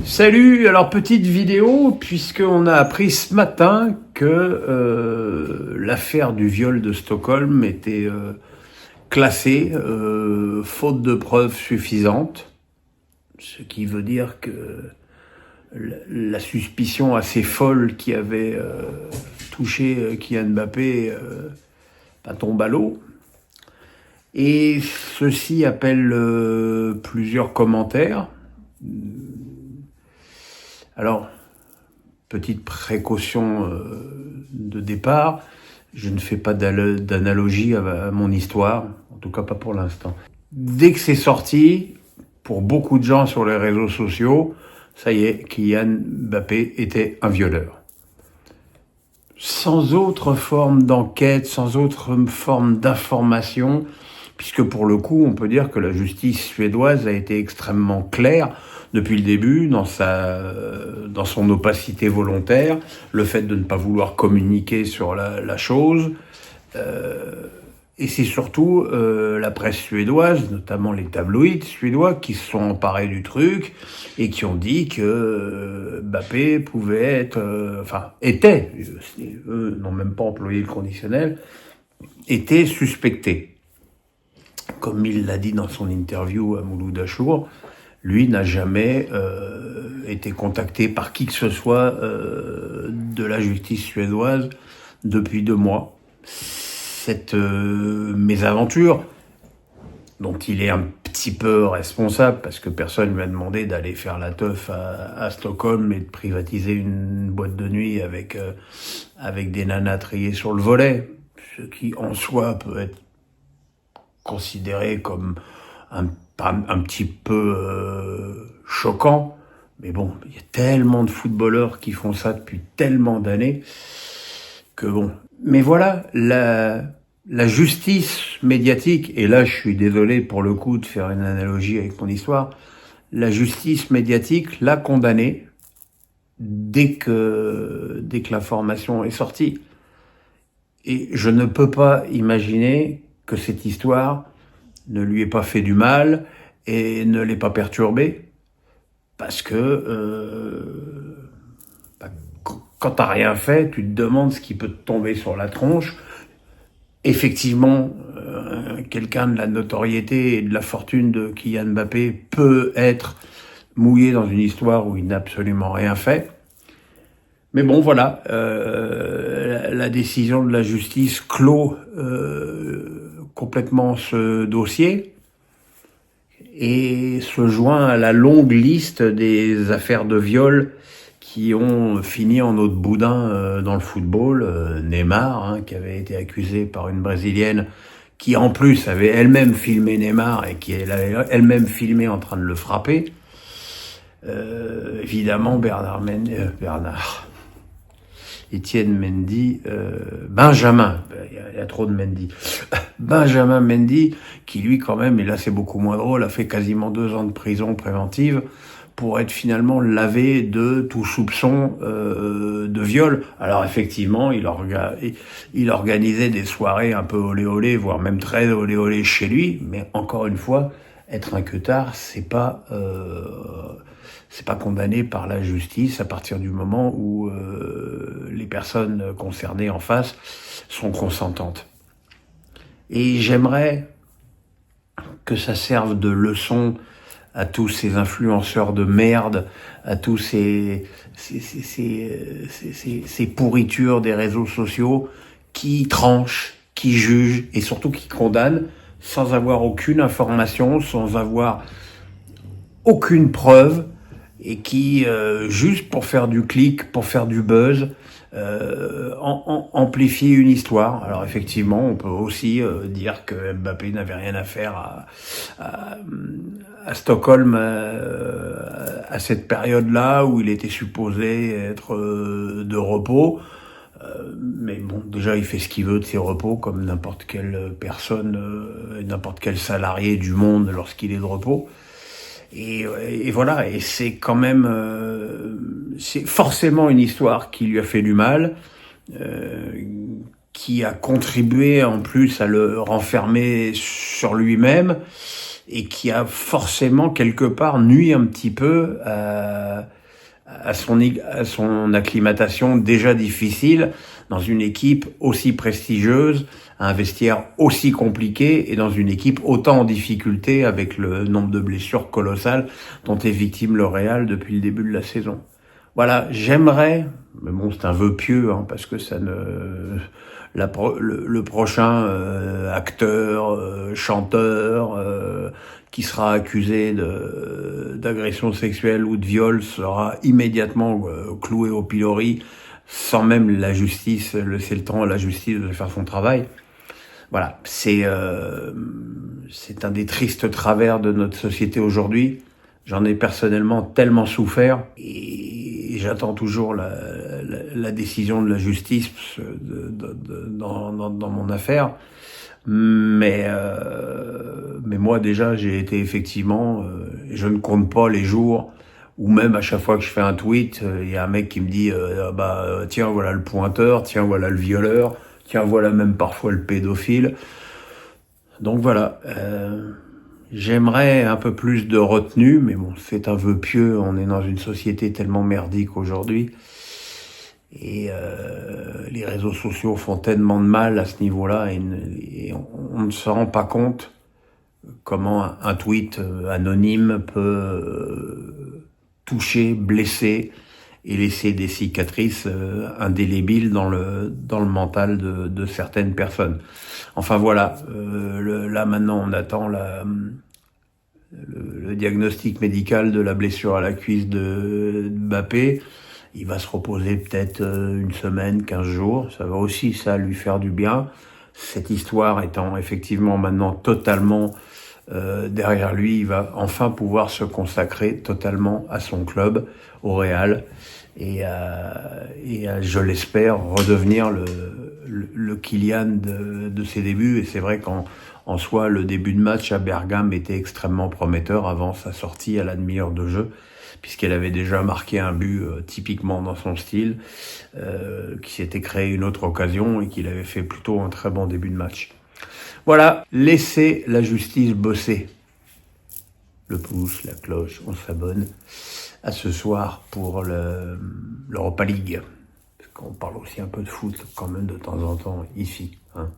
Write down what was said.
Salut, alors petite vidéo puisqu'on a appris ce matin que l'affaire du viol de Stockholm était classée faute de preuves suffisantes, ce qui veut dire que la suspicion assez folle qui avait touché Kylian Mbappé tombe à l'eau. Et ceci appelle plusieurs commentaires. Alors, petite précaution de départ, je ne fais pas d'analogie à mon histoire, en tout cas pas pour l'instant. Dès que c'est sorti, pour beaucoup de gens sur les réseaux sociaux, ça y est, Kylian Mbappé était un violeur. Sans autre forme d'enquête, sans autre forme d'information, puisque pour le coup, on peut dire que la justice suédoise a été extrêmement claire depuis le début dans son opacité volontaire, le fait de ne pas vouloir communiquer sur la chose. Et c'est surtout la presse suédoise, notamment les tabloïds suédois, qui se sont emparés du truc et qui ont dit que Mbappé pouvait être, était, eux n'ont même pas employé le conditionnel, était suspecté. Comme il l'a dit dans son interview à Mouloud Achour, lui n'a jamais été contacté par qui que ce soit de la justice suédoise depuis 2 mois. Cette mésaventure, dont il est un petit peu responsable, parce que personne lui a demandé d'aller faire la teuf à Stockholm et de privatiser une boîte de nuit avec des nanas triées sur le volet, ce qui en soi peut être considéré comme un petit peu choquant, mais bon, il y a tellement de footballeurs qui font ça depuis tellement d'années que bon. Mais voilà, la justice médiatique, et là je suis désolé pour le coup de faire une analogie avec mon histoire, la justice médiatique l'a condamné dès que l'information est sortie. Et je ne peux pas imaginer que cette histoire ne lui ait pas fait du mal et ne l'ait pas perturbé, parce que quand t'as rien fait, tu te demandes ce qui peut te tomber sur la tronche. Effectivement, quelqu'un de la notoriété et de la fortune de Kylian Mbappé peut être mouillé dans une histoire où il n'a absolument rien fait. Mais bon, voilà, la décision de la justice clôt complètement ce dossier et se joint à la longue liste des affaires de viol qui ont fini en eau de boudin dans le football. Neymar, qui avait été accusé par une Brésilienne qui en plus avait elle-même filmé Neymar et qui avait elle-même filmé en train de le frapper. Évidemment, Étienne Mendy, Benjamin, il y a trop de Mendy, Benjamin Mendy, qui lui quand même, et là c'est beaucoup moins drôle, a fait quasiment 2 ans de prison préventive pour être finalement lavé de tout soupçon de viol. Alors effectivement, il organisait des soirées un peu olé olé, voire même très olé olé chez lui, mais encore une fois, être un queutard, c'est pas condamné par la justice à partir du moment où les personnes concernées en face sont consentantes. Et j'aimerais que ça serve de leçon à tous ces influenceurs de merde, à tous ces pourritures des réseaux sociaux qui tranchent, qui jugent et surtout qui condamnent sans avoir aucune information, sans avoir aucune preuve, et qui, juste pour faire du clic, pour faire du buzz, amplifie une histoire. Alors effectivement, on peut aussi dire que Mbappé n'avait rien à faire à Stockholm à cette période-là où il était supposé être de repos. Mais bon, déjà il fait ce qu'il veut de ses repos, comme n'importe quelle personne, n'importe quel salarié du monde lorsqu'il est de repos. Et voilà, et c'est quand même, c'est forcément une histoire qui lui a fait du mal, qui a contribué en plus à le renfermer sur lui-même, et qui a forcément quelque part nui un petit peu à son acclimatation déjà difficile dans une équipe aussi prestigieuse, un vestiaire aussi compliqué et dans une équipe autant en difficulté avec le nombre de blessures colossales dont est victime le Real depuis le début de la saison. Voilà, j'aimerais, mais bon, c'est un vœu pieux, hein, parce que ça ne, le prochain acteur, chanteur qui sera accusé d'agression sexuelle ou de viol sera immédiatement cloué au pilori, sans même la justice laisser le temps à la justice de faire son travail. Voilà, c'est un des tristes travers de notre société aujourd'hui. J'en ai personnellement tellement souffert et j'attends toujours la décision de la justice dans mon affaire. Mais moi déjà j'ai été effectivement, je ne compte pas les jours où même à chaque fois que je fais un tweet, il y a un mec qui me dit tiens voilà le pointeur, tiens voilà le violeur, tiens voilà même parfois le pédophile. Donc voilà. J'aimerais un peu plus de retenue, mais bon, c'est un vœu pieux. On est dans une société tellement merdique aujourd'hui. Et les réseaux sociaux font tellement de mal à ce niveau-là et on ne se rend pas compte comment un tweet anonyme peut toucher, blesser et laisser des cicatrices indélébiles dans le mental de certaines personnes. Enfin voilà, là maintenant on attend le diagnostic médical de la blessure à la cuisse de Mbappé. Il va se reposer peut-être une semaine, 15 jours. Ça va aussi, ça, lui faire du bien. Cette histoire étant effectivement maintenant totalement derrière lui, il va enfin pouvoir se consacrer totalement à son club, au Real, et je l'espère, redevenir le Kylian de ses débuts. Et c'est vrai qu'en soi, le début de match à Bergame était extrêmement prometteur avant sa sortie à la demi-heure de jeu, puisqu'elle avait déjà marqué un but typiquement dans son style, qui s'était créé une autre occasion et qu'il avait fait plutôt un très bon début de match. Voilà, laissez la justice bosser. Le pouce, la cloche, on s'abonne à ce soir pour l'Europa League. Parce qu'on parle aussi un peu de foot quand même de temps en temps ici. Hein.